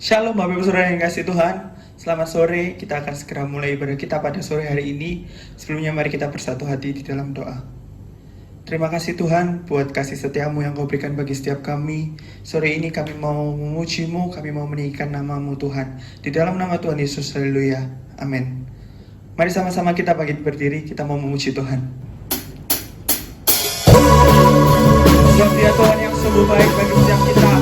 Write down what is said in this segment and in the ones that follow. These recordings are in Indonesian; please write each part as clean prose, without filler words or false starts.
Shalom Bapak Ibu Saudara yang kasih Tuhan. Selamat sore, kita akan segera mulai ibadah kita pada sore hari ini. Sebelumnya mari kita bersatu hati di dalam doa. Terima kasih Tuhan buat kasih setiamu yang kau berikan bagi setiap kami. Sore ini kami mau memuji-Mu, kami mau meninggikan nama-Mu Tuhan. Di dalam nama Tuhan Yesus, haleluya, amin. Mari sama-sama kita bangkit berdiri, kita mau memuji Tuhan. Sebab Dia Tuhan yang sungguh baik bagi setiap kita.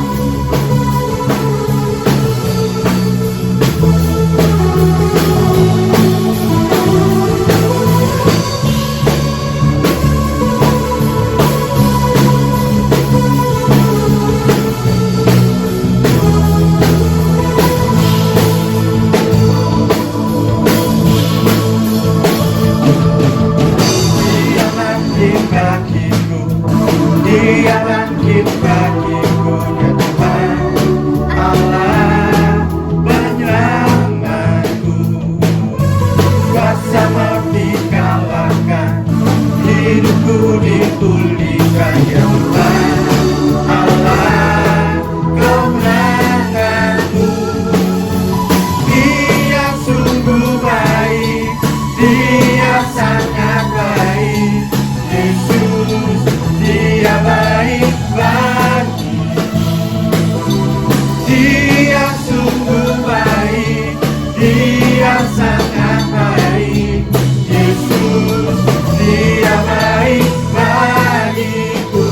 Dia bangkit bagiku, ya Tuhan Allah penyelamatku. Kuasa maut dikalahkan, hidupku dipulihkan, ya Tuhan Allah kemenanganku. Dia sungguh baik, Dia sangat baik, Yesus. Dia baik bagi, Dia sungguh baik, Dia sangat baik, Yesus. Dia baik bagiku.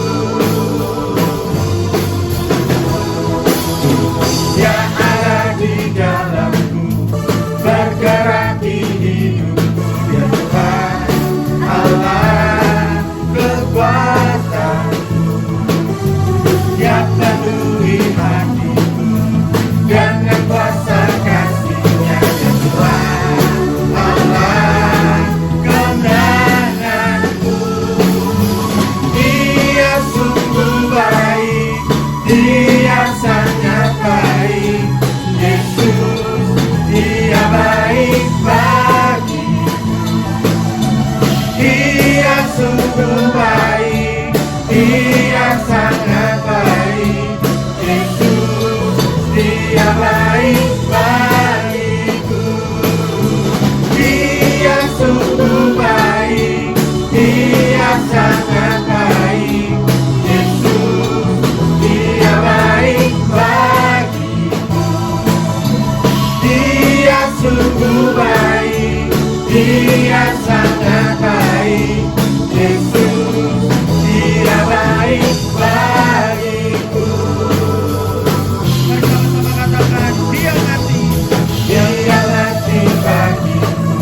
Dia ada di dalamku, bergerak di hidupku, ya Tuhan Allah kekuatanku. Dia penuhi hatiku dengan kuasa kasih-Nya, ya Tuhan Allah kemenanganku. Dia sungguh baik, Dia sangat baik, Yesus. Dia baik bagiku. Dia sungguh baik, Dia sangat baik, Yesus. Dia baik bagiku. Dia sungguh baik, Dia sangat baik, Yesus. Dia baik bagiku. Dia sungguh baik, Dia sangat baik, Yesus. Dia baik bagiku. Mari sama-sama katakan, Dia mati, Dia mati bagiku,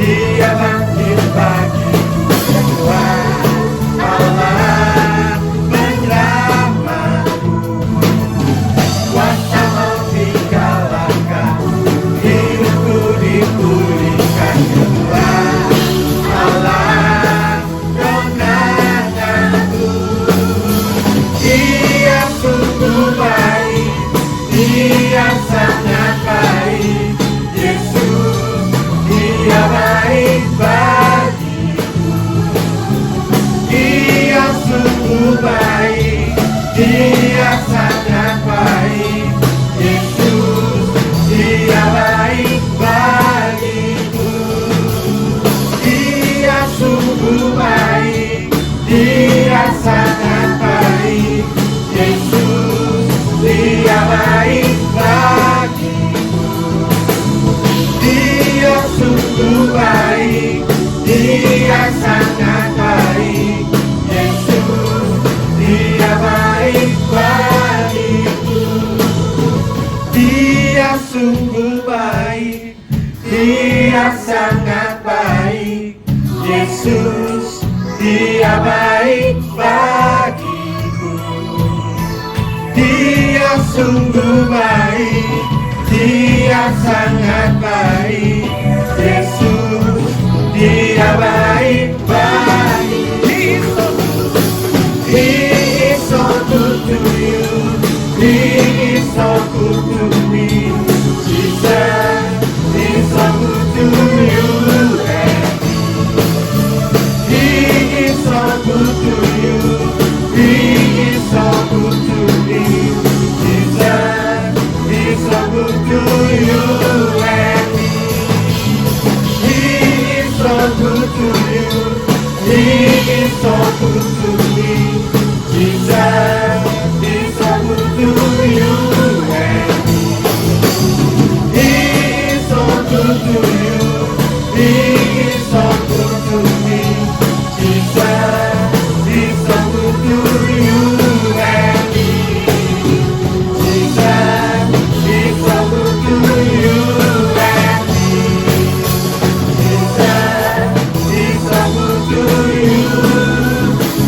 Dia bangkit bagiku, ya Tuhan Allah penyelamatku. Kuasa maut dikalahkan, hidupku dipulihkan, ya Tuhan Allah kemenanganku. Dia sungguh baik, Dia sangat baik, Yesus. Dia baik bagiku. Dia sungguh baik, Dia sangat baik, Yesus. Dia baik bagiku. Dia sungguh baik, Dia sangat baik, Yesus. Dia baik bagiku. Dia sungguh baik, Dia sangat baik, Yesus. Dia baik bagiku. Dia sungguh baik, Dia sangat baik, Yesus. Dia baik bagiku. Dia sungguh baik, Dia sangat baik, Yesus. Dia baik bagiku. He is so good to you, He is so good to me. Jesus is so good to you and me. He is so good to you, He is so good to me. Jesus is so is so good to me. Jesus is so good to you and me. He is so good to you. He is so good to me. Jesus is so good to you and me. Jesus is so good to you and me. Jesus is so good to you.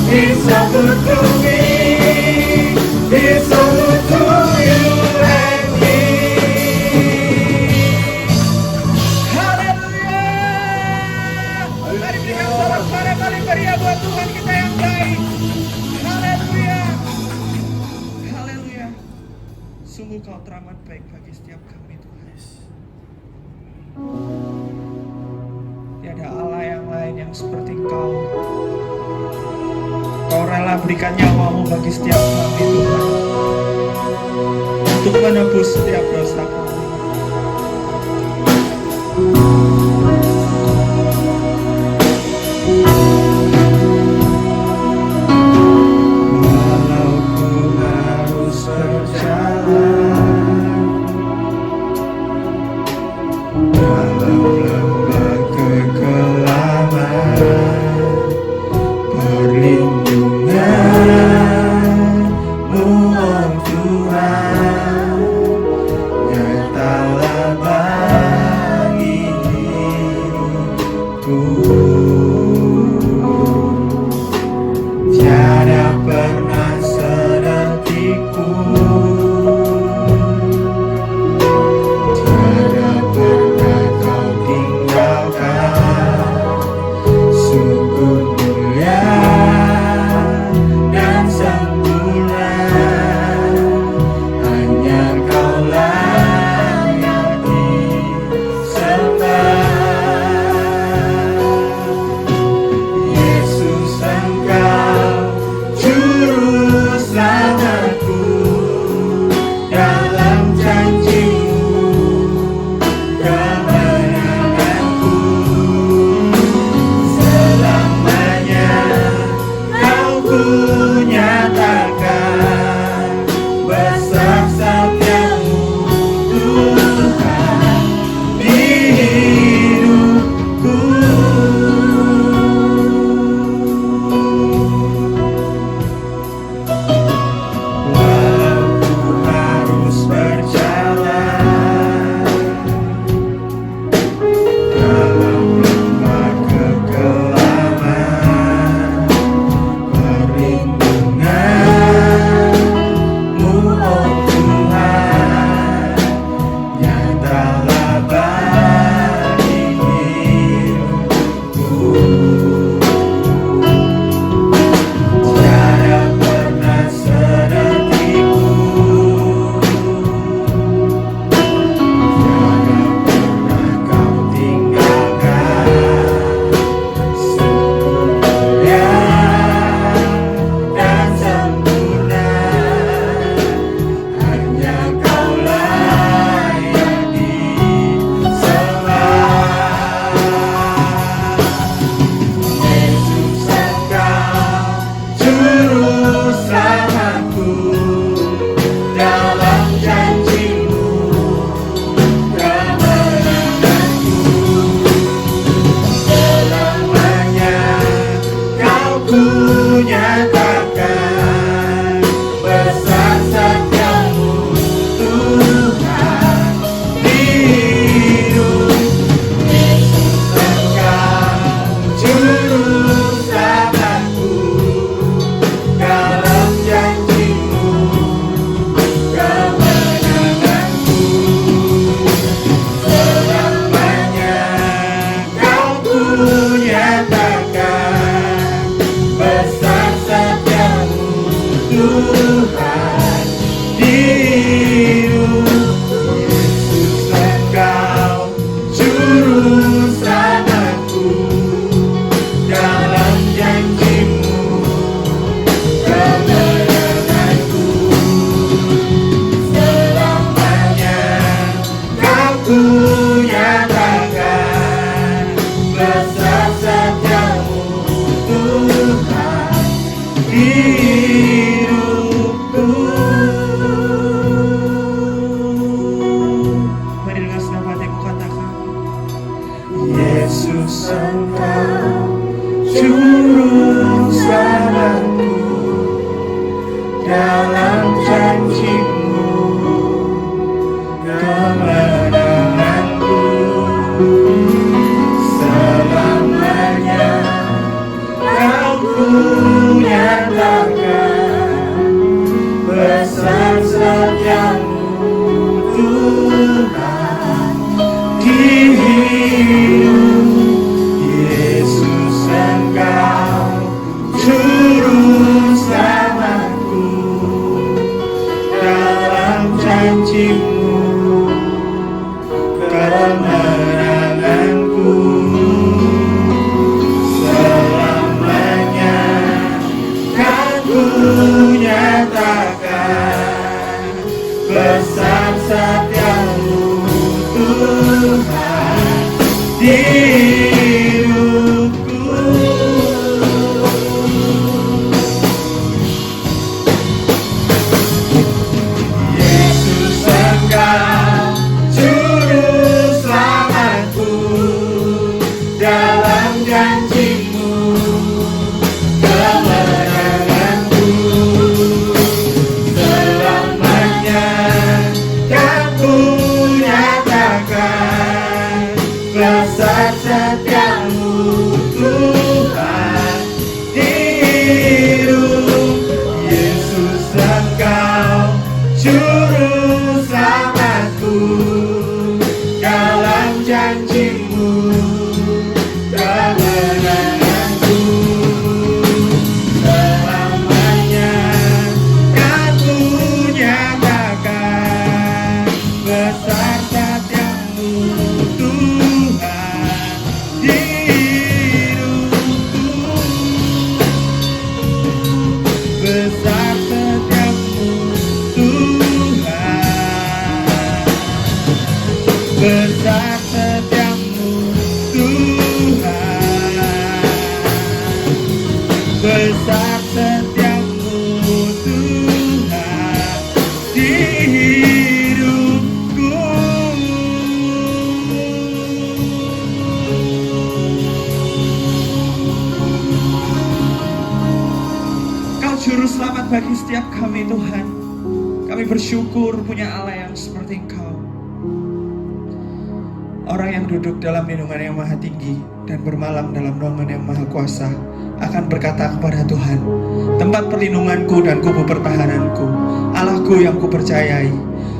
He's so good to me. He's so good to you and me. Haleluya. Mari berikan sorak-sorai paling meriah buat Tuhan kita yang baik. Haleluya. Haleluya. Sungguh kau teramat baik bagi setiap kami Tuhan. Tiada Allah yang lain yang seperti Engkau. Kau rela berikan nyawamu bagi setiap kami Tuhan, untuk menebus setiap dosa kami. Walau ku harus berjalan dalam lembah kegelapan, perlindungan-Mu oh Tuhan nyata juru selamatku, dalam janji-Mu kemenanganku. Selamanya Kau ku nyatakan besar setiamu Tuhan di hidup. Yesus Engkau juru selamatku, dalam janji-Mu kemenanganku. Selamanya Kau ku nyatakan besar setiamu Tuhan di hidupku. Yesus Engkau juru selamatku, dalam janji-Mu kemenanganku. Selamanya Kau ku nyatakan besar setiamu Tuhan di hidup. Yesus Engkau juru selamatku, dalam janji-Mu kemenanganku. Selamanya Kau ku nyatakan besar setiamu Tuhan di hidupku. Besar setiamu Tuhan, besar setiamu Tuhan, besar setiamu Tuhan di hidupku. Kau juru selamat bagi setiap kami Tuhan. Kami bersyukur punya Allah yang seperti Engkau, orang yang duduk dalam lindungan yang maha tinggi dan bermalam dalam naungan yang maha kuasa akan berkata kepada Tuhan, tempat perlindunganku dan kubu pertahananku, Allahku yang kupercayai.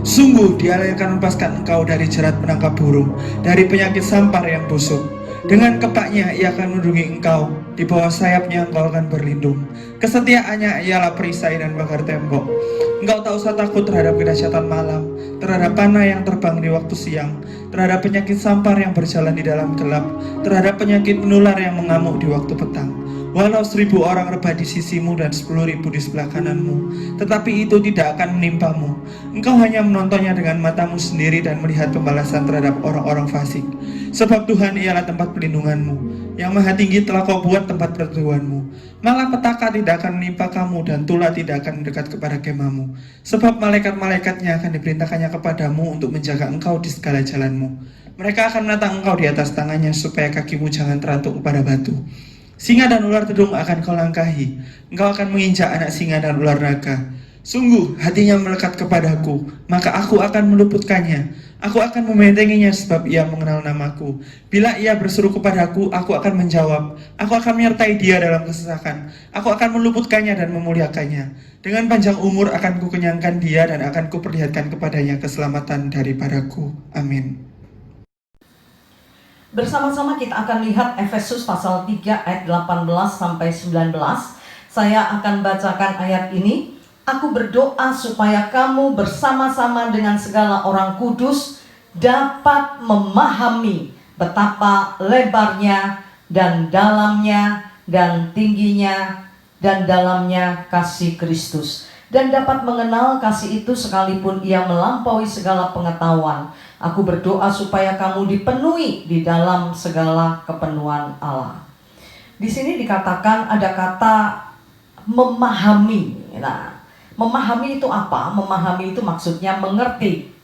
Sungguh Dialah yang akan melepaskan engkau dari jerat penangkap burung, dari penyakit sampar yang busuk. Dengan kepaknya Ia akan melindungi engkau, di bawah sayapnya engkau akan berlindung. Kesetiaannya ialah perisai dan pagar tembok. Engkau tak usah takut terhadap kedahsyatan malam, terhadap panah yang terbang di waktu siang, terhadap penyakit sampar yang berjalan di dalam gelap, terhadap penyakit menular yang mengamuk di waktu petang. Walau 1000 orang rebah di sisimu dan 10.000 di sebelah kananmu, tetapi itu tidak akan menimpamu. Engkau hanya menontonnya dengan matamu sendiri dan melihat pembalasan terhadap orang-orang fasik. Sebab Tuhan ialah tempat pelindunganmu, yang maha tinggi telah kau buat tempat perteduhanmu. Malah petaka tidak akan menimpa kamu dan tulah tidak akan mendekat kepada kemahmu. Sebab malaikat-malaikatnya akan diperintahkannya kepadamu untuk menjaga engkau di segala jalanmu. Mereka akan menatang engkau di atas tangannya supaya kakimu jangan terantuk kepada batu. Singa dan ular tedung akan kau langkahi. Engkau akan menginjak anak singa dan ular naga. Sungguh hatinya melekat kepadaku, maka aku akan meluputkannya. Aku akan membentenginya sebab ia mengenal namaku. Bila ia berseru kepadaku, aku akan menjawab. Aku akan menyertai dia dalam kesesakan. Aku akan meluputkannya dan memuliakannya. Dengan panjang umur akan kukenyangkan dia dan akan kuperlihatkan kepadanya keselamatan daripadaku. Amin. Bersama-sama kita akan lihat Efesus pasal 3 ayat 18 sampai 19. Saya akan bacakan ayat ini. Aku berdoa supaya kamu bersama-sama dengan segala orang kudus dapat memahami betapa lebarnya dan dalamnya dan tingginya dan dalamnya kasih Kristus, dan dapat mengenal kasih itu sekalipun ia melampaui segala pengetahuan. Aku berdoa supaya kamu dipenuhi di dalam segala kepenuhan Allah. Di sini dikatakan ada kata memahami. Nah, memahami itu apa? Memahami itu maksudnya mengerti.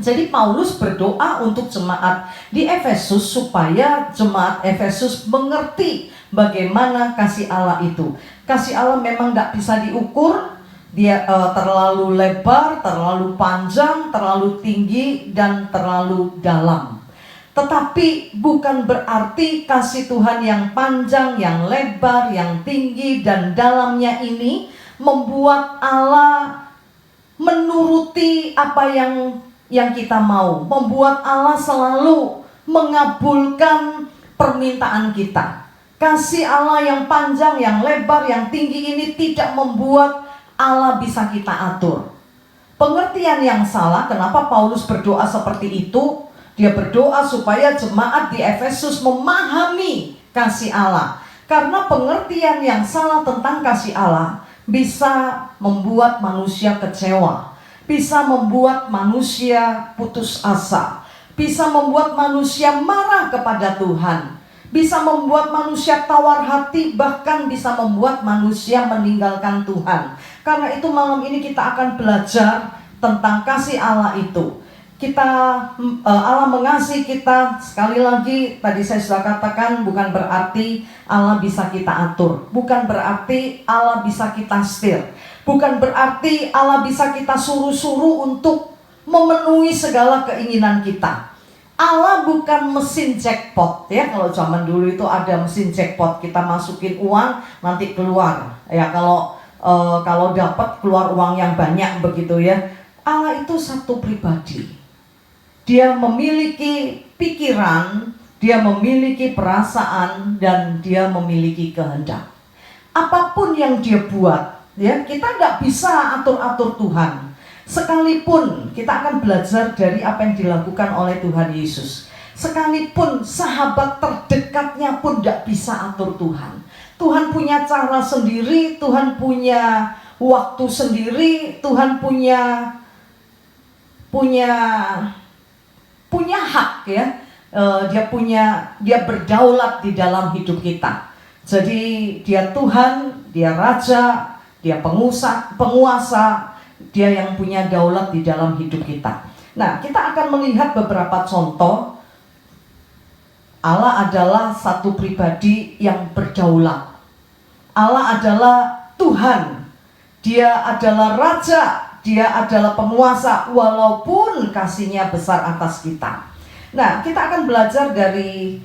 Jadi Paulus berdoa untuk jemaat di Efesus supaya jemaat Efesus mengerti bagaimana kasih Allah itu. Kasih Allah memang tidak bisa diukur. Dia terlalu lebar, terlalu panjang, terlalu tinggi, dan terlalu dalam. Tetapi bukan berarti kasih Tuhan yang panjang, yang lebar, yang tinggi, dan dalamnya ini membuat Allah menuruti apa yang kita mau. Membuat Allah selalu mengabulkan permintaan kita. Kasih Allah yang panjang, yang lebar, yang tinggi ini tidak membuat Allah bisa kita atur. Pengertian yang salah, kenapa Paulus berdoa seperti itu? Dia berdoa supaya jemaat di Efesus memahami kasih Allah. Karena pengertian yang salah tentang kasih Allah bisa membuat manusia kecewa, bisa membuat manusia putus asa, bisa membuat manusia marah kepada Tuhan, bisa membuat manusia tawar hati, bahkan bisa membuat manusia meninggalkan Tuhan. Karena itu malam ini kita akan belajar tentang kasih Allah itu. Allah mengasihi kita. Sekali lagi tadi saya sudah katakan, bukan berarti Allah bisa kita atur, bukan berarti Allah bisa kita setir, bukan berarti Allah bisa kita suruh-suruh untuk memenuhi segala keinginan kita. Allah bukan mesin jackpot ya. Kalau zaman dulu itu ada mesin jackpot, kita masukin uang nanti keluar ya. Kalau dapat keluar uang yang banyak begitu ya. Allah itu satu pribadi. Dia memiliki pikiran, dia memiliki perasaan, dan dia memiliki kehendak. Apapun yang dia buat ya, kita tidak bisa atur-atur Tuhan. Sekalipun kita akan belajar dari apa yang dilakukan oleh Tuhan Yesus. Sekalipun sahabat terdekatnya pun tidak bisa atur Tuhan. Tuhan punya cara sendiri, Tuhan punya waktu sendiri, Tuhan punya hak ya. Dia berdaulat di dalam hidup kita. Jadi dia Tuhan, dia Raja, dia penguasa, dia yang punya daulat di dalam hidup kita. Nah, kita akan melihat beberapa contoh. Allah adalah satu pribadi yang berdaulat. Allah adalah Tuhan. Dia adalah Raja. Dia adalah penguasa, walaupun kasih-Nya besar atas kita. Nah, kita akan belajar dari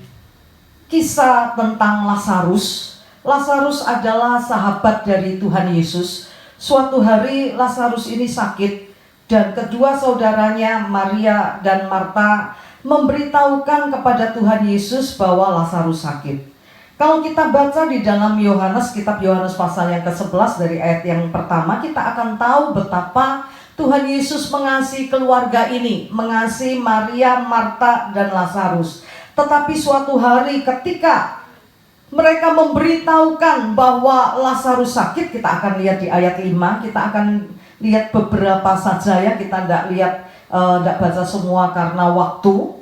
kisah tentang Lazarus. Lazarus adalah sahabat dari Tuhan Yesus. Suatu hari Lazarus ini sakit, dan kedua saudaranya Maria dan Marta memberitahukan kepada Tuhan Yesus bahwa Lazarus sakit. Kalau kita baca di dalam Yohanes, kitab Yohanes pasal yang ke-11 dari ayat yang pertama, kita akan tahu betapa Tuhan Yesus mengasihi keluarga ini, mengasihi Maria, Marta, dan Lazarus. Tetapi suatu hari ketika mereka memberitahukan bahwa Lazarus sakit, kita akan lihat di ayat 5, kita akan lihat beberapa saja ya, kita tidak baca semua karena waktu.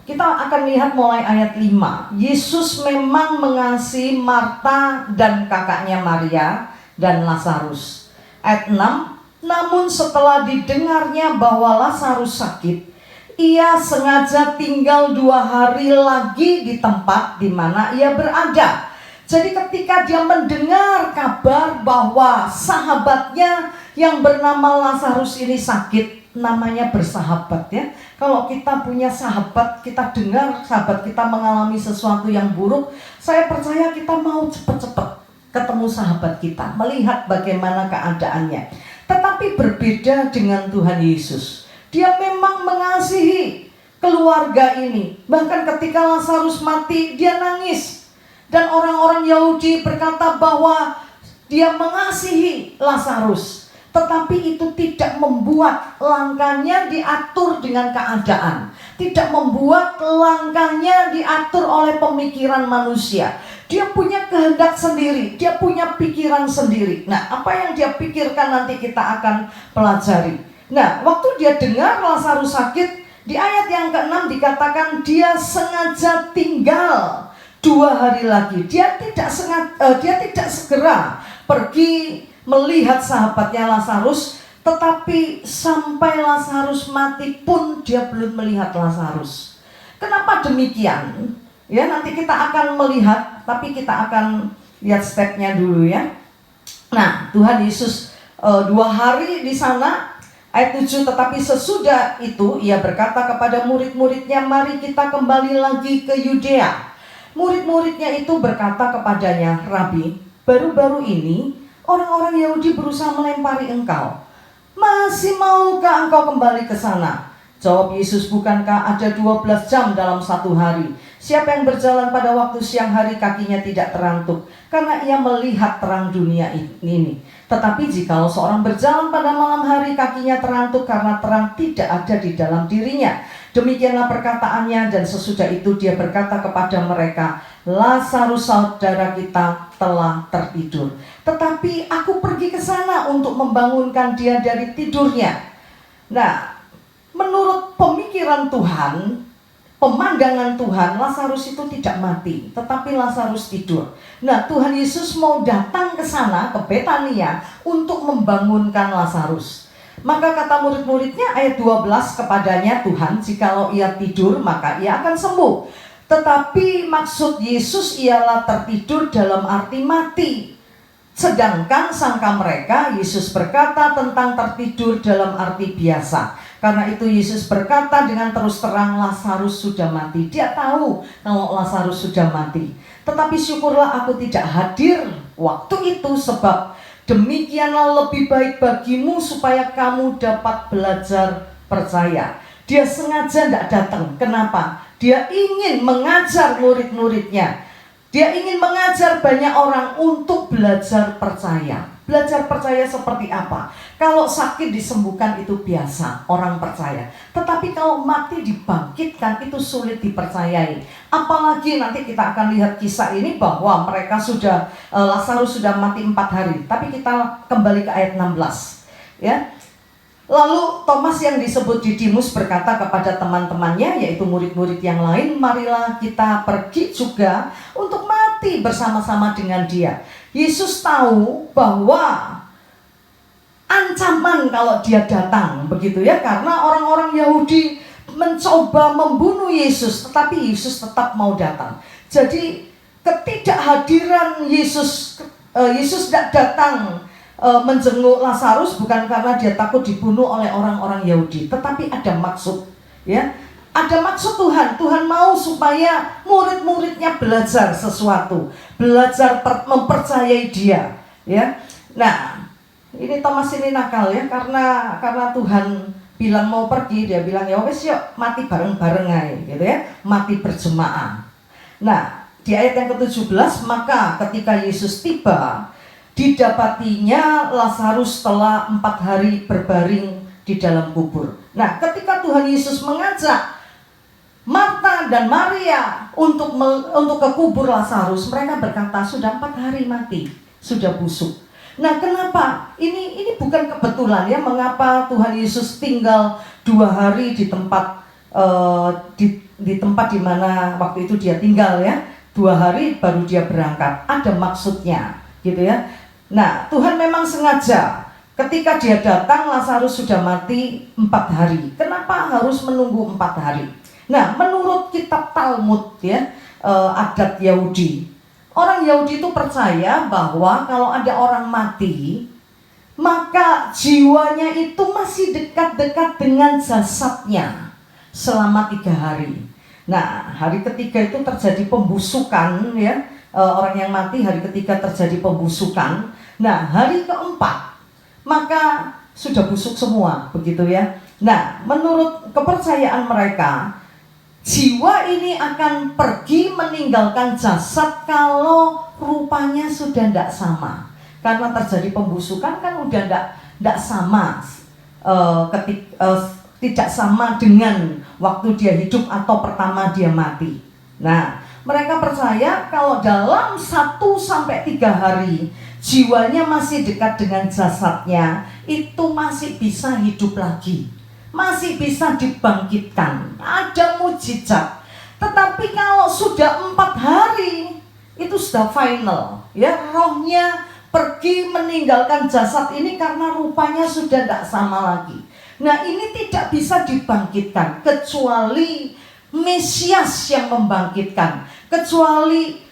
Kita akan lihat mulai ayat 5. Yesus memang mengasihi Marta dan kakaknya Maria dan Lazarus. Ayat 6. Namun setelah didengarnya bahwa Lazarus sakit, ia sengaja tinggal 2 hari lagi di tempat di mana ia berada. Jadi ketika dia mendengar kabar bahwa sahabatnya yang bernama Lazarus ini sakit, namanya bersahabat ya. Kalau kita punya sahabat, kita dengar sahabat kita mengalami sesuatu yang buruk, saya percaya kita mau cepat-cepat ketemu sahabat kita, melihat bagaimana keadaannya. Tetapi berbeda dengan Tuhan Yesus. Dia memang mengasihi keluarga ini. Bahkan ketika Lazarus mati, dia nangis. Dan orang-orang Yahudi berkata bahwa dia mengasihi Lazarus. Tetapi itu tidak membuat langkahnya diatur dengan keadaan. Tidak membuat langkahnya diatur oleh pemikiran manusia. Dia punya kehendak sendiri, dia punya pikiran sendiri. Nah, apa yang dia pikirkan nanti kita akan pelajari. Nah, waktu dia dengar Lazarus sakit, di ayat yang ke-6 dikatakan dia sengaja tinggal 2 hari lagi. Dia tidak segera pergi melihat sahabatnya Lazarus, tetapi sampai Lazarus mati pun dia belum melihat Lazarus. Kenapa demikian? Ya, nanti kita akan melihat, tapi kita akan lihat stepnya dulu ya. Nah, Tuhan Yesus 2 hari di sana, ayat 7, tetapi sesudah itu ia berkata kepada murid-muridnya, mari kita kembali lagi ke Yudea. Murid-muridnya itu berkata kepadanya, Rabi, baru-baru ini orang-orang Yahudi berusaha melempari engkau. Masih maukah engkau kembali ke sana? Jawab Yesus, bukankah ada 12 jam dalam satu hari? Siapa yang berjalan pada waktu siang hari kakinya tidak terantuk, karena ia melihat terang dunia ini. Tetapi jikalau seorang berjalan pada malam hari kakinya terantuk karena terang tidak ada di dalam dirinya. Demikianlah perkataannya, dan sesudah itu dia berkata kepada mereka, Lazarus saudara kita telah tertidur. Tetapi aku pergi ke sana untuk membangunkan dia dari tidurnya. Nah, menurut pemikiran Tuhan, pemandangan Tuhan, Lazarus itu tidak mati, tetapi Lazarus tidur. Nah, Tuhan Yesus mau datang ke sana, ke Betania, untuk membangunkan Lazarus. Maka kata murid-muridnya ayat 12 kepadanya, Tuhan, jikalau ia tidur maka ia akan sembuh. Tetapi maksud Yesus ialah tertidur dalam arti mati. Sedangkan sangka mereka, Yesus berkata tentang tertidur dalam arti biasa. Karena itu Yesus berkata dengan terus terang, Lazarus sudah mati. Dia tahu kalau Lazarus sudah mati. Tetapi syukurlah aku tidak hadir waktu itu, sebab demikianlah lebih baik bagimu supaya kamu dapat belajar percaya. Dia sengaja tidak datang. Kenapa? Dia ingin mengajar murid-muridnya. Dia ingin mengajar banyak orang untuk belajar percaya. Belajar percaya seperti apa? Kalau sakit disembuhkan itu biasa, orang percaya. Tetapi kalau mati dibangkitkan itu sulit dipercayai. Apalagi nanti kita akan lihat kisah ini bahwa mereka sudah, Lazarus sudah mati 4 hari. Tapi kita kembali ke ayat 16. Ya. Lalu Thomas yang disebut Didimus berkata kepada teman-temannya, yaitu murid-murid yang lain, marilah kita pergi juga untuk mati bersama-sama dengan dia. Yesus tahu bahwa ancaman kalau dia datang, begitu ya, karena orang-orang Yahudi mencoba membunuh Yesus, tetapi Yesus tetap mau datang. Jadi ketidakhadiran Yesus tidak datang menjenguk Lazarus bukan karena dia takut dibunuh oleh orang-orang Yahudi, tetapi ada maksud, ya. Ada maksud Tuhan. Tuhan mau supaya murid-muridnya belajar sesuatu, belajar mempercayai dia, ya. Nah, ini Thomas ini nakal ya, karena Tuhan bilang mau pergi, dia bilang ya wes yuk mati bareng-bareng aja, gitu ya, mati berjemaah. Nah, di ayat yang ke-17, maka ketika Yesus tiba, didapatinya Lazarus telah 4 hari berbaring di dalam kubur. Nah, ketika Tuhan Yesus mengajak Marta dan Maria untuk ke kubur Lazarus, mereka berkata sudah 4 hari mati, sudah busuk. Nah, kenapa? Ini bukan kebetulan ya, mengapa Tuhan Yesus tinggal 2 hari di tempat di tempat di mana waktu itu dia tinggal ya. 2 hari baru dia berangkat. Ada maksudnya, gitu ya. Nah, Tuhan memang sengaja ketika dia datang Lazarus sudah mati 4 hari. Kenapa harus menunggu 4 hari? Nah, menurut kitab Talmud ya, adat Yahudi, orang Yahudi itu percaya bahwa kalau ada orang mati, maka jiwanya itu masih dekat-dekat dengan jasadnya selama 3 hari. Nah, hari ketiga itu terjadi pembusukan ya. Orang yang mati hari ketiga terjadi pembusukan. Nah, hari keempat maka sudah busuk semua, begitu ya. Nah, menurut kepercayaan mereka, jiwa ini akan pergi meninggalkan jasad kalau rupanya sudah tidak sama. Karena terjadi pembusukan kan udah tidak sama, tidak sama dengan waktu dia hidup atau pertama dia mati. Nah, mereka percaya kalau dalam 1-3 hari jiwanya masih dekat dengan jasadnya, itu masih bisa hidup lagi, masih bisa dibangkitkan, ada mujizat. Tetapi kalau sudah 4 hari, itu sudah final, ya, rohnya pergi meninggalkan jasad ini karena rupanya sudah tidak sama lagi. Nah, ini tidak bisa dibangkitkan kecuali Mesias yang membangkitkan. kecuali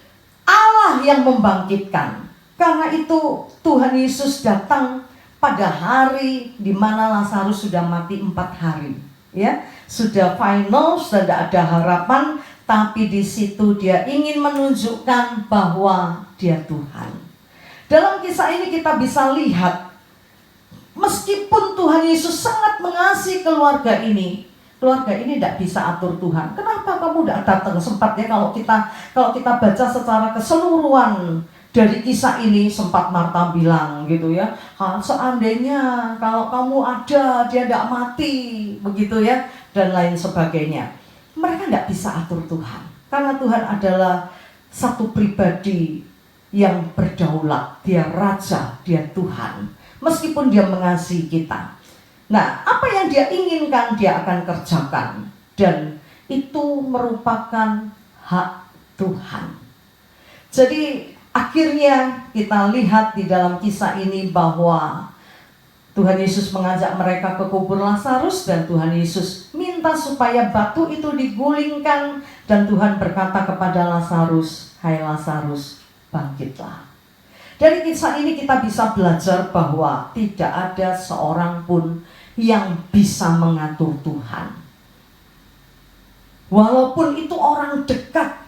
Allah yang membangkitkan. Karena itu Tuhan Yesus datang pada hari di mana Lazarus sudah mati 4 hari. Ya, sudah final, sudah tidak ada harapan, tapi di situ dia ingin menunjukkan bahwa dia Tuhan. Dalam kisah ini kita bisa lihat, meskipun Tuhan Yesus sangat mengasihi keluarga ini tidak bisa atur Tuhan. Kenapa kamu tidak datang? Sempat ya kalau kita baca secara keseluruhan dari kisah ini, sempat Marta bilang gitu ya, seandainya kalau kamu ada, dia tidak mati, begitu ya, dan lain sebagainya. Mereka tidak bisa atur Tuhan, karena Tuhan adalah satu pribadi yang berdaulat. Dia Raja, dia Tuhan, meskipun dia mengasihi kita. Nah, apa yang dia inginkan dia akan kerjakan, dan itu merupakan hak Tuhan. Jadi akhirnya kita lihat di dalam kisah ini bahwa Tuhan Yesus mengajak mereka ke kubur Lazarus, dan Tuhan Yesus minta supaya batu itu digulingkan, dan Tuhan berkata kepada Lazarus, "Hai Lazarus, bangkitlah." Dari kisah ini kita bisa belajar bahwa tidak ada seorang pun yang bisa mengatur Tuhan. Walaupun itu orang dekat,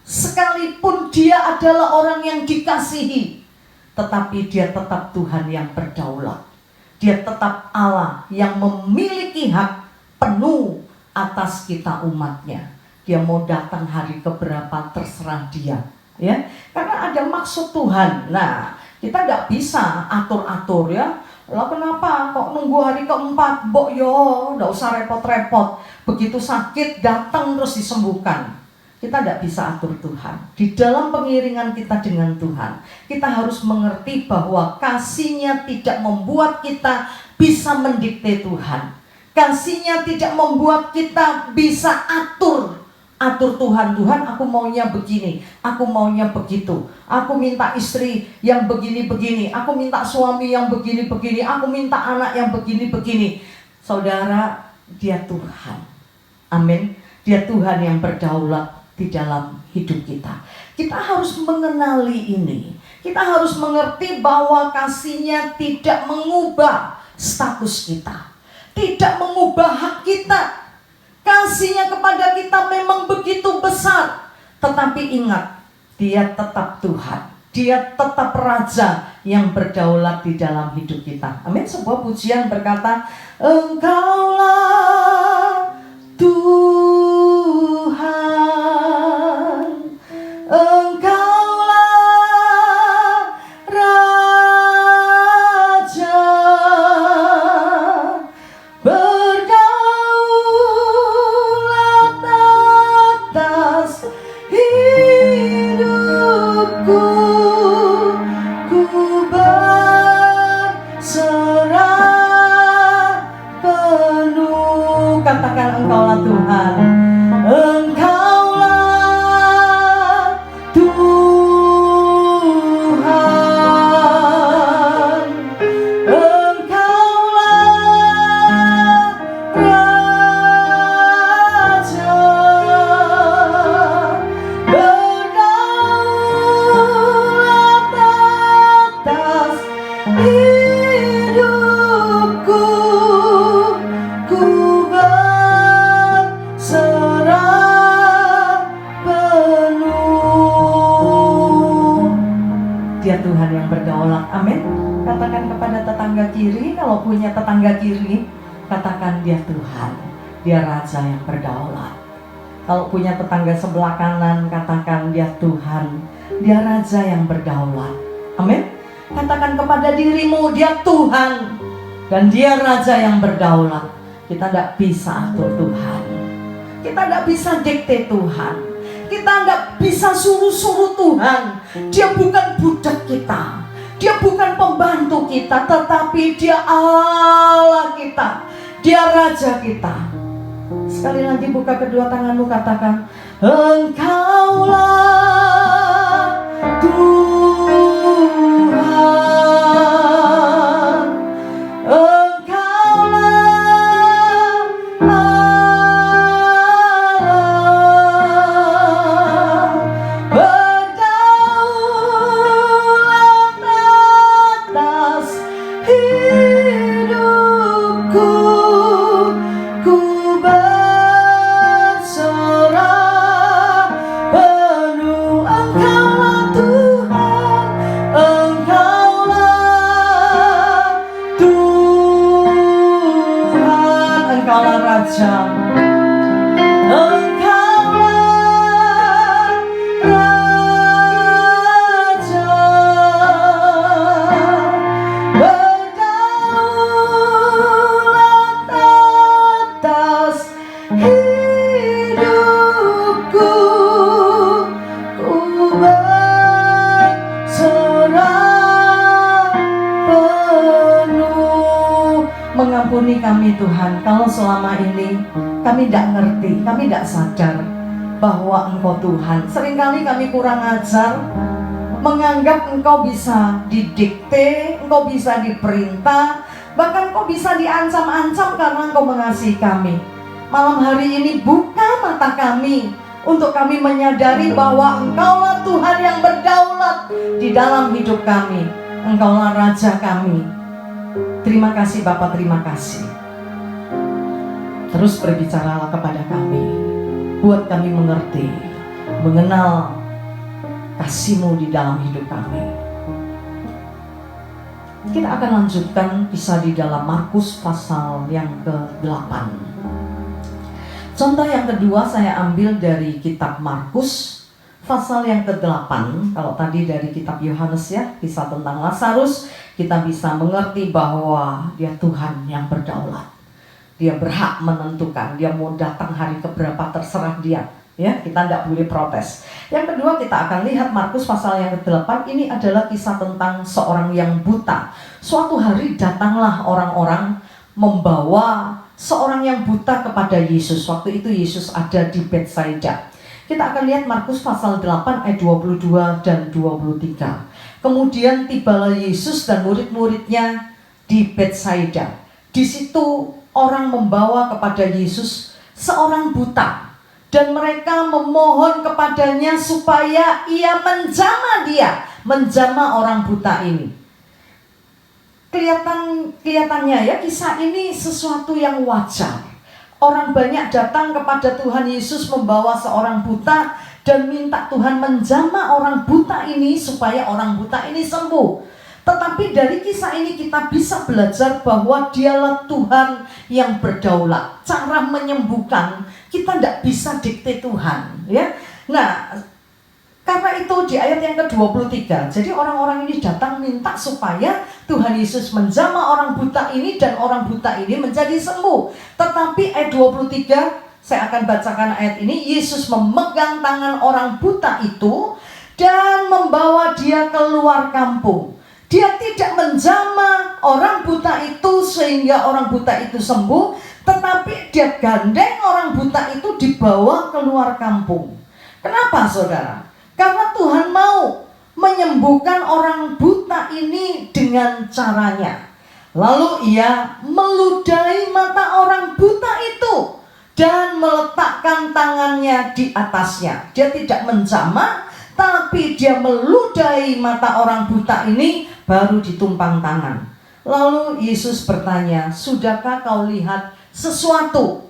sekalipun dia adalah orang yang dikasihi, tetapi dia tetap Tuhan yang berdaulat. Dia tetap Allah yang memiliki hak penuh atas kita umatnya. Dia mau datang hari keberapa terserah dia, ya. Karena ada maksud Tuhan. Nah, kita tidak bisa atur-atur ya. Lah kenapa kok nunggu hari keempat? Mbok yo, tidak usah repot-repot. Begitu sakit datang terus disembuhkan. Kita tidak bisa atur Tuhan. Di dalam pengiringan kita dengan Tuhan, kita harus mengerti bahwa kasih-Nya tidak membuat kita bisa mendikte Tuhan. Kasih-Nya tidak membuat kita bisa atur Tuhan. Tuhan, aku maunya begini, aku maunya begitu. Aku minta istri yang begini-begini, aku minta suami yang begini-begini, aku minta anak yang begini-begini. Saudara, dia Tuhan. Amin. Dia Tuhan yang berdaulat di dalam hidup kita. Kita harus mengenali ini. Kita harus mengerti bahwa kasih-Nya tidak mengubah status kita, tidak mengubah hak kita. Kasih-Nya kepada kita memang begitu besar, tetapi ingat, dia tetap Tuhan. Dia tetap Raja yang berdaulat di dalam hidup kita. Amin. Sebuah pujian berkata, Engkaulah Tuhan, Engkaulah Raja, berdaulat atas hidupku, ku berserah penuh. Katakan, Engkaulah Tuhan, Engkaulah Tuhan, Engkaulah Raja, berdaulat atas hidupku, ku berserah penuh. Dia Tuhan yang berdaulat. Amin. Katakan kepada tetangga kiri, kalau punya tetangga kiri, katakan dia Tuhan, dia Raja yang berdaulat. Kalau punya tetangga sebelah kanan, katakan dia Tuhan, dia Raja yang berdaulat. Amin. Katakan kepada dirimu, dia Tuhan dan dia Raja yang berdaulat. Kita tidak bisa atur Tuhan, kita tidak bisa dikte Tuhan, kita tidak bisa suruh-suruh Tuhan. Dia bukan budak kita, dia bukan pembantu kita, tetapi dia Allah kita, dia Raja kita. Sekali lagi buka kedua tanganmu, katakan, Engkaulah Tuhan, Engkaulah Allah, Ampuni kami Tuhan, kalau selama ini kami tidak ngerti, kami tidak sadar bahwa Engkau Tuhan. Seringkali kami kurang ajar, menganggap Engkau bisa didikte, Engkau bisa diperintah, bahkan Engkau bisa diancam-ancam karena Engkau mengasihi kami. Malam hari ini buka mata kami untuk kami menyadari bahwa Engkaulah Tuhan yang berdaulat di dalam hidup kami. Engkaulah Raja kami. Terima kasih Bapa, terima kasih. Terus berbicaralah kepada kami, buat kami mengerti, mengenal kasih-Mu di dalam hidup kami. Kita akan lanjutkan kisah di dalam Markus pasal yang ke-8. Contoh yang kedua saya ambil dari kitab Markus pasal yang ke-8. Kalau tadi dari kitab Yohanes ya, kisah tentang Lazarus, kita bisa mengerti bahwa dia Tuhan yang berdaulat. Dia berhak menentukan, dia mau datang hari keberapa terserah dia. Ya, kita tidak boleh protes. Yang kedua kita akan lihat Markus pasal yang ke-8. Ini adalah kisah tentang seorang yang buta. Suatu hari datanglah orang-orang membawa seorang yang buta kepada Yesus. Waktu itu Yesus ada di Betsaida. Kita akan lihat Markus pasal 8 ayat 22 dan 23. Kemudian tibalah Yesus dan murid-muridnya di Betsaida. Di situ orang membawa kepada Yesus seorang buta, dan mereka memohon kepadanya supaya ia menjamah orang buta ini. Kelihatannya ya, kisah ini sesuatu yang wajar. Orang banyak datang kepada Tuhan Yesus membawa seorang buta dan minta Tuhan menjamah orang buta ini supaya orang buta ini sembuh. Tetapi dari kisah ini kita bisa belajar bahwa dialah Tuhan yang berdaulat. Cara menyembuhkan kita tidak bisa dikte Tuhan, ya. Nah, karena itu di ayat yang ke-23, jadi orang-orang ini datang minta supaya Tuhan Yesus menjamah orang buta ini dan orang buta ini menjadi sembuh. Tetapi ayat 23, saya akan bacakan ayat ini. Yesus memegang tangan orang buta itu dan membawa dia keluar kampung. Dia tidak menjamah orang buta itu sehingga orang buta itu sembuh, tetapi dia gandeng orang buta itu dibawa keluar kampung. Kenapa saudara? Karena Tuhan mau menyembuhkan orang buta ini dengan caranya. Lalu ia meludahi mata orang buta itu dan meletakkan tangannya di atasnya. Dia tidak menjamah, tapi dia meludahi mata orang buta ini, baru ditumpang tangan. Lalu Yesus bertanya, sudahkah kau lihat sesuatu?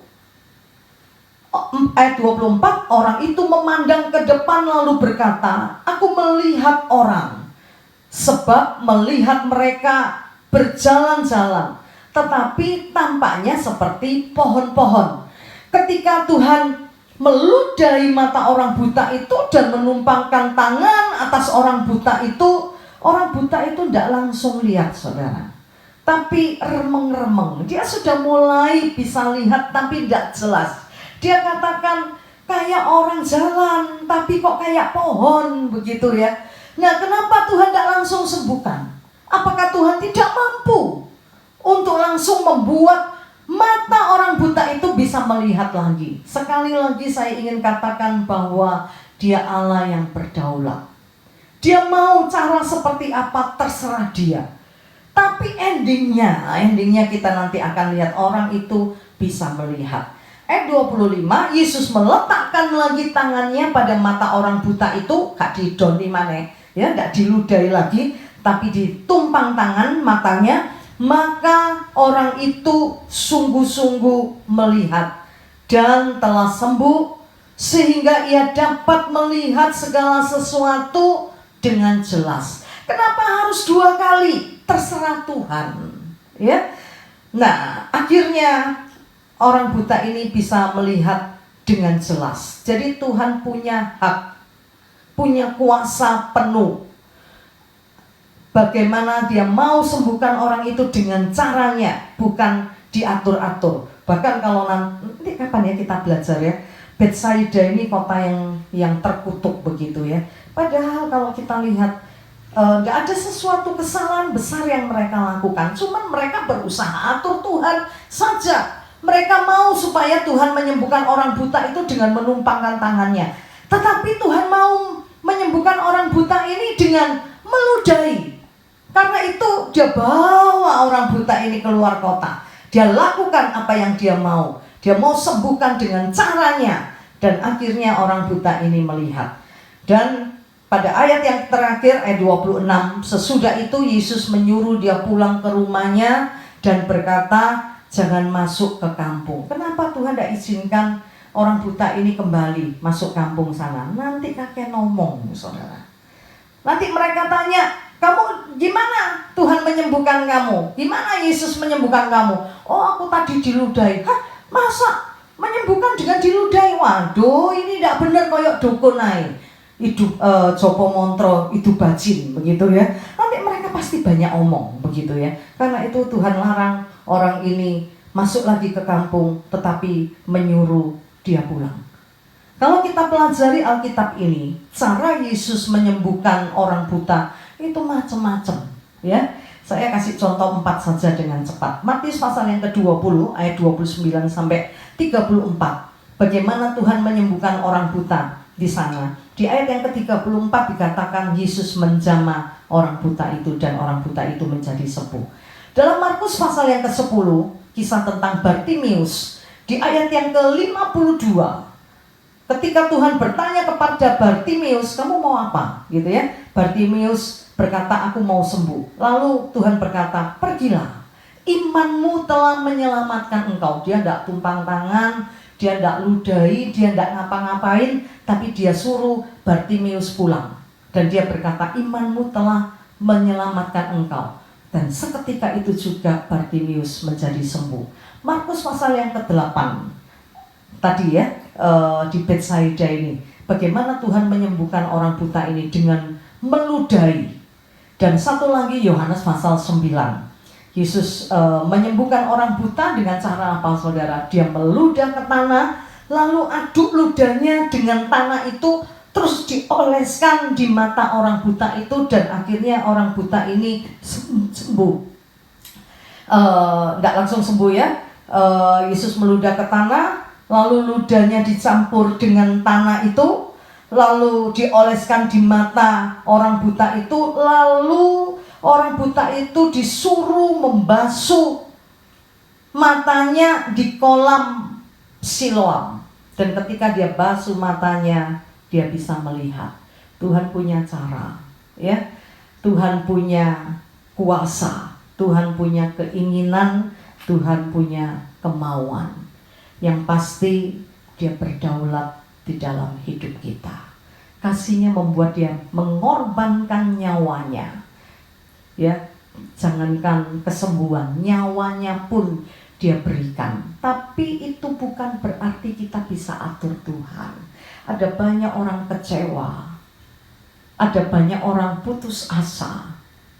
Ayat 24, orang itu memandang ke depan lalu berkata, aku melihat orang. Sebab melihat mereka berjalan-jalan, tetapi tampaknya seperti pohon-pohon. Ketika Tuhan meludahi mata orang buta itu dan menumpangkan tangan atas orang buta itu tidak langsung lihat saudara, tapi remeng-remeng. Dia sudah mulai bisa lihat tapi tidak jelas. Dia katakan kayak orang jalan tapi kok kayak pohon begitu ya. Nah, kenapa Tuhan tidak langsung sembuhkan? Apakah Tuhan tidak mampu untuk langsung membuat mata orang buta itu bisa melihat lagi? Sekali lagi saya ingin katakan bahwa Dia Allah yang berdaulat. Dia mau cara seperti apa terserah Dia. Tapi endingnya kita nanti akan lihat orang itu bisa melihat. Ayat 25, Yesus meletakkan lagi tangannya pada mata orang buta itu, gak didoni mana, ya, gak diludahi lagi, tapi ditumpang tangan matanya, maka orang itu sungguh-sungguh melihat dan telah sembuh, sehingga ia dapat melihat segala sesuatu dengan jelas. Kenapa harus 2 kali? Terserah Tuhan, ya. Nah, akhirnya orang buta ini bisa melihat dengan jelas. Jadi Tuhan punya hak, punya kuasa penuh. Bagaimana Dia mau sembuhkan orang itu dengan caranya, bukan diatur-atur. Bahkan kalau nanti kapan ya kita belajar ya, Betsaida ini kota yang terkutuk begitu ya. Padahal kalau kita lihat Nggak ada sesuatu kesalahan besar yang mereka lakukan, cuman mereka berusaha atur Tuhan saja. Mereka mau supaya Tuhan menyembuhkan orang buta itu dengan menumpangkan tangannya. Tetapi Tuhan mau menyembuhkan orang buta ini dengan meludahi. Karena itu dia bawa orang buta ini keluar kota. Dia lakukan apa yang dia mau. Dia mau sembuhkan dengan caranya. Dan akhirnya orang buta ini melihat. Dan pada ayat yang terakhir, ayat 26, sesudah itu Yesus menyuruh dia pulang ke rumahnya dan berkata, jangan masuk ke kampung. Kenapa Tuhan tidak izinkan orang buta ini kembali masuk kampung sana? Nanti kakek ngomong, saudara. Nanti mereka tanya, kamu gimana Tuhan menyembuhkan kamu? Gimana Yesus menyembuhkan kamu? Oh, aku tadi diludahi. Hah? Masa menyembuhkan dengan diludahi? Waduh, ini tidak benar, koyok dukun aja. Itu Jopo Montro, itu bajin, begitu ya. Nanti mereka pasti banyak omong, begitu ya. Karena itu Tuhan larang orang ini masuk lagi ke kampung, tetapi menyuruh dia pulang. Kalau kita pelajari Alkitab ini, cara Yesus menyembuhkan orang buta itu macam-macam, ya. Saya kasih contoh 4 saja dengan cepat. Matius pasal yang ke-20 ayat 29 sampai 34. Bagaimana Tuhan menyembuhkan orang buta di sana. Di ayat yang ke-34 dikatakan Yesus menjamah orang buta itu dan orang buta itu menjadi sembuh. Dalam Markus pasal yang ke-10, kisah tentang Bartimius, di ayat yang ke-52, ketika Tuhan bertanya kepada Bartimius, kamu mau apa? Gitu ya. Bartimius berkata, aku mau sembuh. Lalu Tuhan berkata, pergilah, imanmu telah menyelamatkan engkau. Dia tidak tumpang tangan, dia tidak ludahi, dia tidak ngapa-ngapain, tapi dia suruh Bartimius pulang. Dan dia berkata, imanmu telah menyelamatkan engkau. Dan seketika itu juga Bartimius menjadi sembuh. Markus pasal yang ke-8 tadi ya, di Betsaida ini, bagaimana Tuhan menyembuhkan orang buta ini dengan meludahi. Dan satu lagi Yohanes pasal 9, Yesus menyembuhkan orang buta dengan cara apa, saudara? Dia meludah ke tanah, lalu aduk ludahnya dengan tanah itu, terus dioleskan di mata orang buta itu, dan akhirnya orang buta ini sembuh. Tidak langsung sembuh ya. Yesus meludah ke tanah, lalu ludahnya dicampur dengan tanah itu, lalu dioleskan di mata orang buta itu, lalu orang buta itu disuruh membasuh matanya di kolam Siloam. Dan ketika dia basuh matanya, dia bisa melihat. Tuhan punya cara, ya. Tuhan punya kuasa, Tuhan punya keinginan, Tuhan punya kemauan. Yang pasti dia berdaulat di dalam hidup kita. Kasihnya membuat dia mengorbankan nyawanya. Ya, jangankan kesembuhan, nyawanya pun dia berikan. Tapi itu bukan berarti kita bisa atur Tuhan. Ada banyak orang kecewa, ada banyak orang putus asa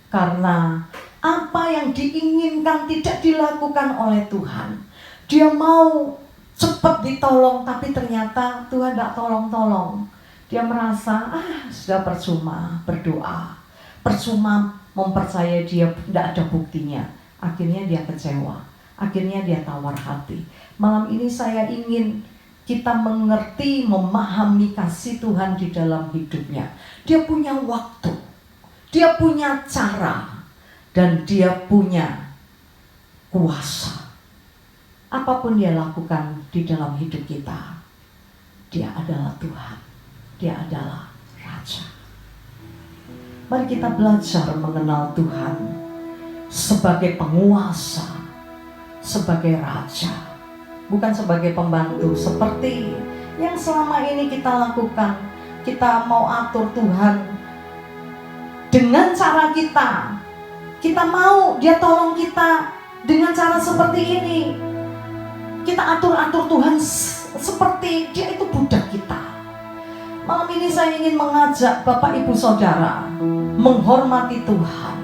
karena apa yang diinginkan tidak dilakukan oleh Tuhan. Dia mau cepat ditolong, tapi ternyata Tuhan tidak tolong-tolong. Dia merasa, sudah percuma berdoa, percuma mempercayai dia, tidak ada buktinya. Akhirnya dia kecewa, akhirnya dia tawar hati. Malam ini saya ingin kita mengerti, memahami kasih Tuhan di dalam hidupnya. Dia punya waktu, dia punya cara, dan dia punya kuasa. Apapun dia lakukan di dalam hidup kita, dia adalah Tuhan, dia adalah Raja. Mari kita belajar mengenal Tuhan sebagai penguasa, sebagai Raja, bukan sebagai pembantu seperti yang selama ini kita lakukan. Kita mau atur Tuhan dengan cara kita. Kita mau dia tolong kita dengan cara seperti ini. Kita atur-atur Tuhan seperti dia itu budak kita. Malam ini saya ingin mengajak Bapak Ibu Saudara menghormati Tuhan.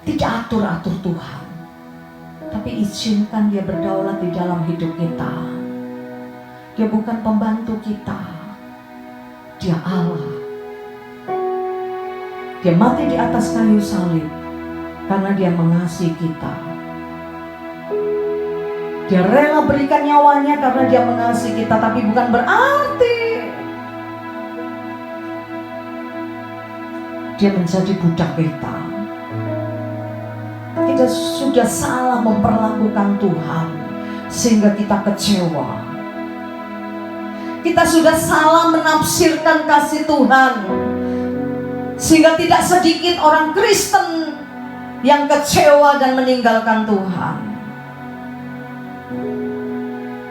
Tidak atur-atur Tuhan, tapi izinkan dia berdaulat di dalam hidup kita. Dia bukan pembantu kita, dia Allah. Dia mati di atas kayu salib karena dia mengasihi kita. Dia rela berikan nyawanya karena dia mengasihi kita, tapi bukan berarti dia menjadi budak kita. Kita sudah salah memperlakukan Tuhan sehingga kita kecewa. Kita sudah salah menafsirkan kasih Tuhan sehingga tidak sedikit orang Kristen yang kecewa dan meninggalkan Tuhan.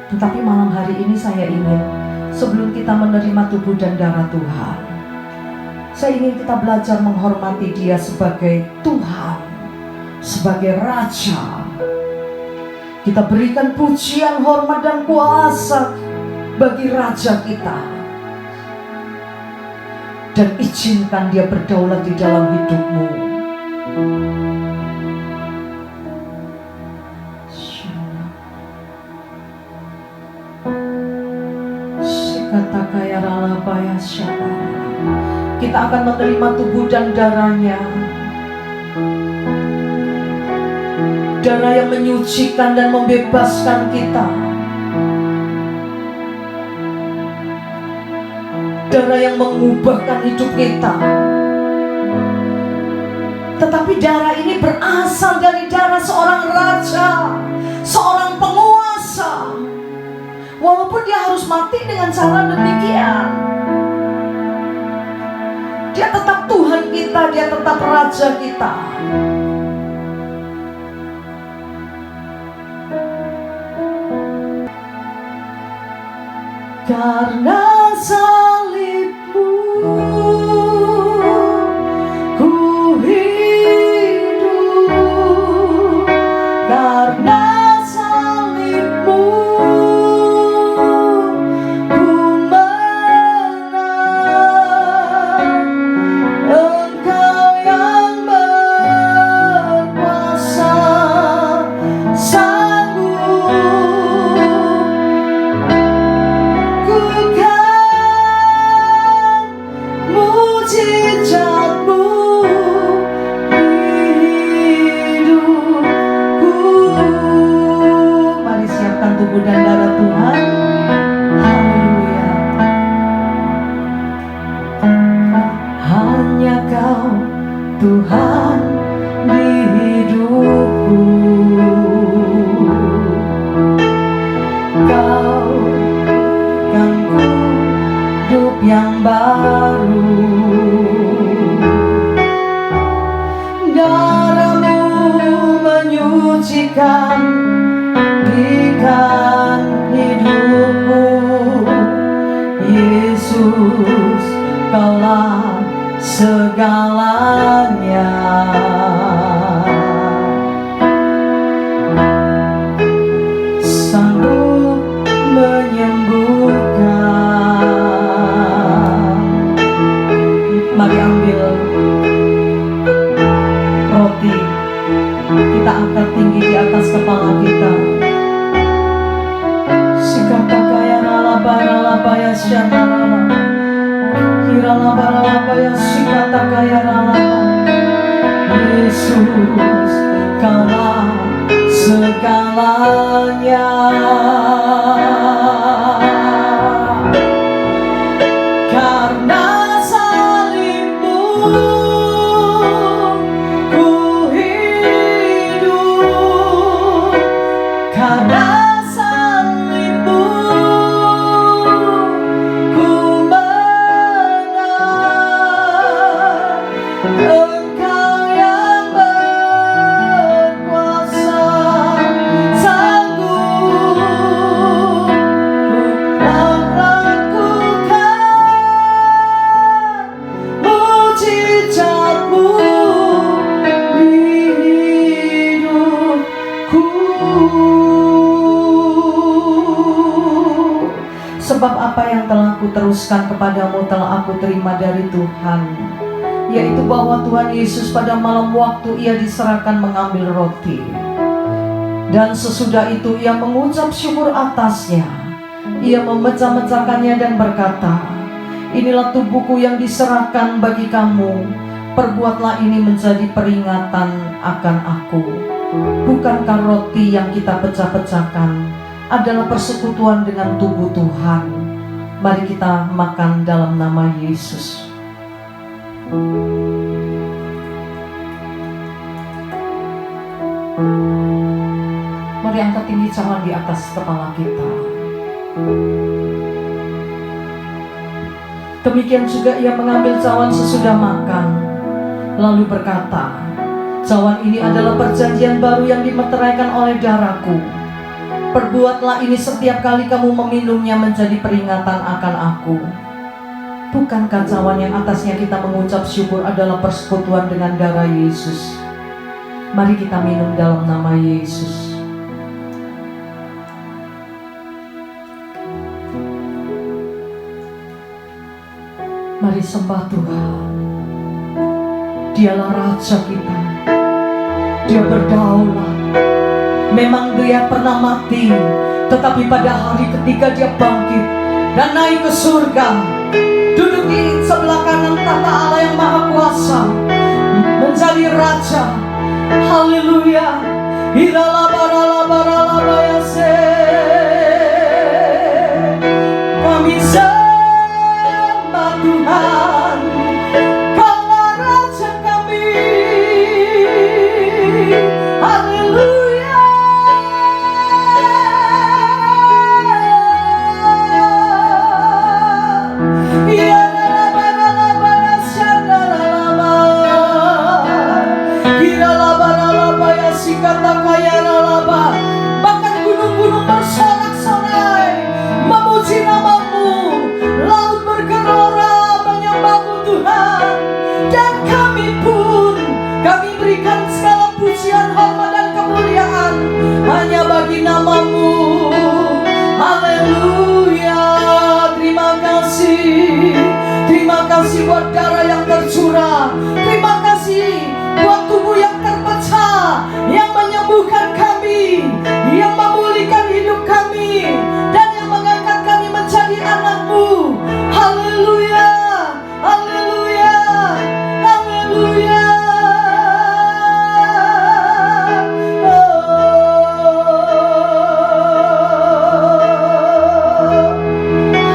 Tetapi malam hari ini saya ingin, sebelum kita menerima tubuh dan darah Tuhan, saya ingin kita belajar menghormati Dia sebagai Tuhan, sebagai Raja. Kita berikan pujian, hormat dan kuasa bagi Raja kita, dan izinkan Dia berdaulat di dalam hidupmu. Kita akan menerima tubuh dan darahnya, darah yang menyucikan dan membebaskan kita, darah yang mengubahkan hidup kita. Tetapi darah ini berasal dari darah seorang raja, seorang penguasa. Walaupun dia harus mati dengan cara demikian, dia tetap Tuhan kita, dia tetap Raja kita. Karena salibmu ku hidup, karena salibmu ku menang. Engkau yang berkuasa, sanggup ku kan mujizatmu hidupku. Mari siapkan tubuh dan darah Tuhan. Haleluya. Hanya Kau Tuhan di hidupku. Kau kan hidup yang baru. Darah-Mu menyucikan, berikan hidupku. Yesus, Kaulah segalanya. Sanggup menyembuhkan. Mari ambil roti, kita angkat tinggi di atas kepala kita. Sikapakaya ralabaralabaya syatarala, kiralabaralabaya sikatakaya ralaba. Yesus, Kaulah segalanya. Karena salibmu ku hidup, karena salibmu ku menang. Engkau yang berkuasa, sanggup melakukan mujizatmu di hidupku. Sebab apa yang telah kuteruskan kepadamu telah aku terima dari Tuhan, yaitu bahwa Tuhan Yesus pada malam waktu Ia diserahkan mengambil roti, dan sesudah itu Ia mengucap syukur atasnya. Ia memecah-mecahkannya dan berkata, "Inilah tubuhku yang diserahkan bagi kamu. Perbuatlah ini menjadi peringatan akan aku. Bukankah roti yang kita pecah-pecahkan adalah persekutuan dengan tubuh Tuhan? Mari kita makan dalam nama Yesus. Mari angkat tinggi cawan di atas kepala kita. Demikian juga ia mengambil cawan sesudah makan, lalu berkata, cawan ini adalah perjanjian baru yang dimeteraikan oleh darahku. Perbuatlah ini setiap kali kamu meminumnya menjadi peringatan akan aku. Bukankah cawan yang atasnya kita mengucap syukur adalah persekutuan dengan darah Yesus? Mari kita minum dalam nama Yesus. Mari sembah Tuhan. Dialah Raja kita. Dia berdaulat. Memang dia pernah mati, tetapi pada hari ketiga dia bangkit dan naik ke surga, duduk di sebelah kanan tahta Allah yang Maha Kuasa, menjadi Raja. Haleluya. Kami sembah Tuhan, Kaulah Raja kami. Haleluya. Bahkan gunung-gunung bersorak-sorai memuji nama-Mu, laut bergelora menyembah-Mu Tuhan. Dan kami pun, kami berikan segala pujian, hormat dan kemuliaan hanya bagi nama-Mu. Haleluya. Terima kasih buat darah yang tercurah. Terima kasih buat tubuh yang terpecah, yang menyembuhkan kami, yang memulihkan hidup kami, dan yang mengangkat kami menjadi anak-Mu. Haleluya. Haleluya. Haleluya.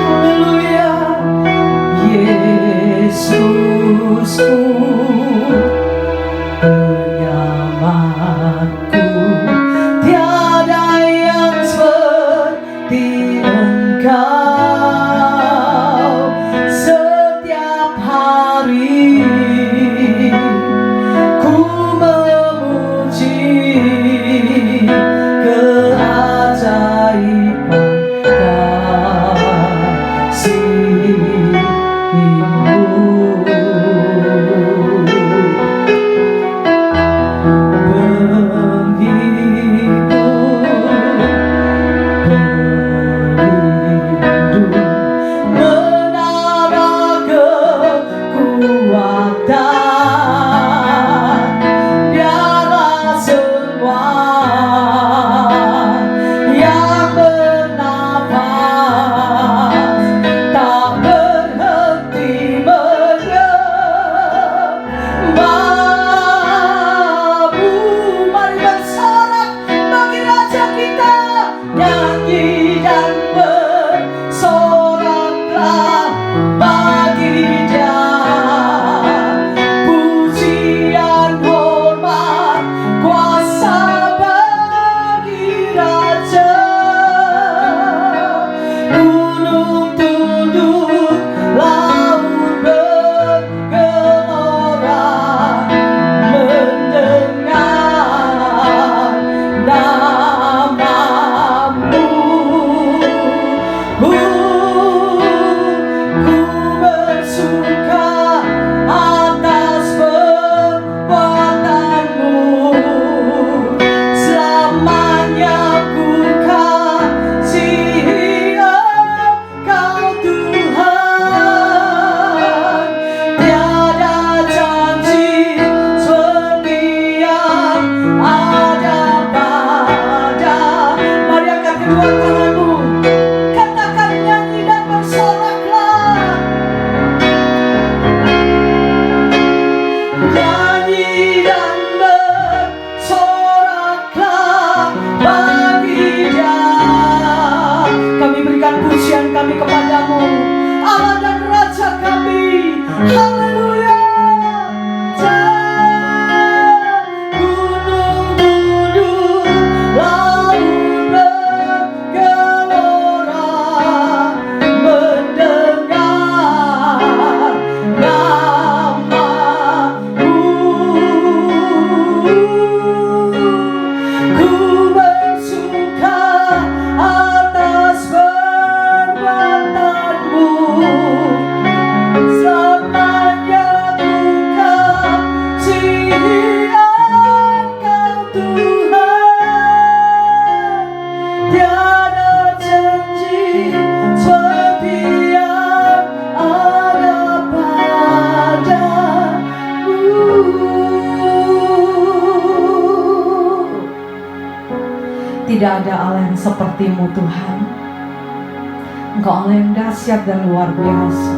Haleluya. Yesusku, Tidak ada Allah yang seperti-Mu Tuhan. Engkau Allah yang dahsyat dan luar biasa.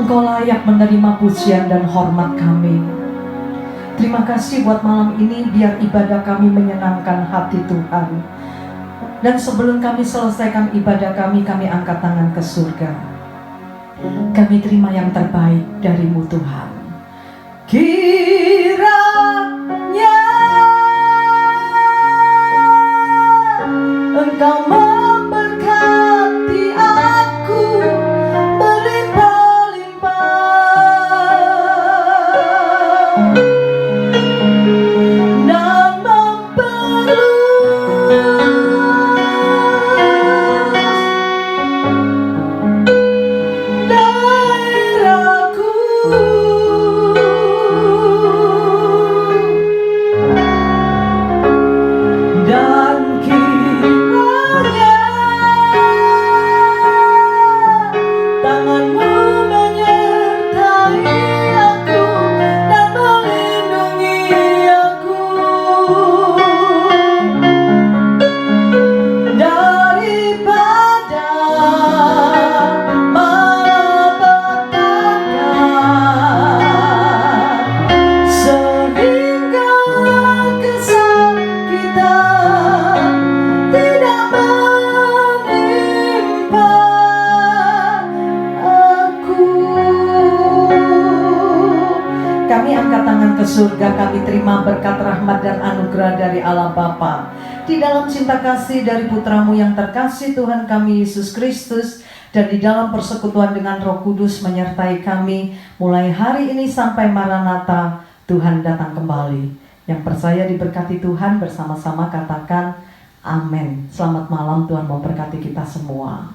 Engkau layak menerima pujian dan hormat kami. Terima kasih buat malam ini, biar ibadah kami menyenangkan hati Tuhan. Dan sebelum kami selesaikan ibadah kami angkat tangan ke surga. Kami terima yang terbaik dari-Mu Tuhan. Kiranya Engkau memberkati aku berlimpah-limpah dan memperluas daerahku. Dan kiranya tangan-Mu menyertai aku dan melindungi aku daripada malapetaka, sehingga kesakitan tidak menimpa aku. Kami angkat tangan ke surga, kami terima berkat rahmat dan anugerah dari Allah Bapa, di dalam cinta kasih dari Putra-Mu yang terkasih Tuhan kami Yesus Kristus, dan di dalam persekutuan dengan Roh Kudus menyertai kami mulai hari ini sampai Maranatha, Tuhan datang kembali. Yang percaya diberkati Tuhan bersama-sama katakan amin. Selamat malam, Tuhan memberkati kita semua.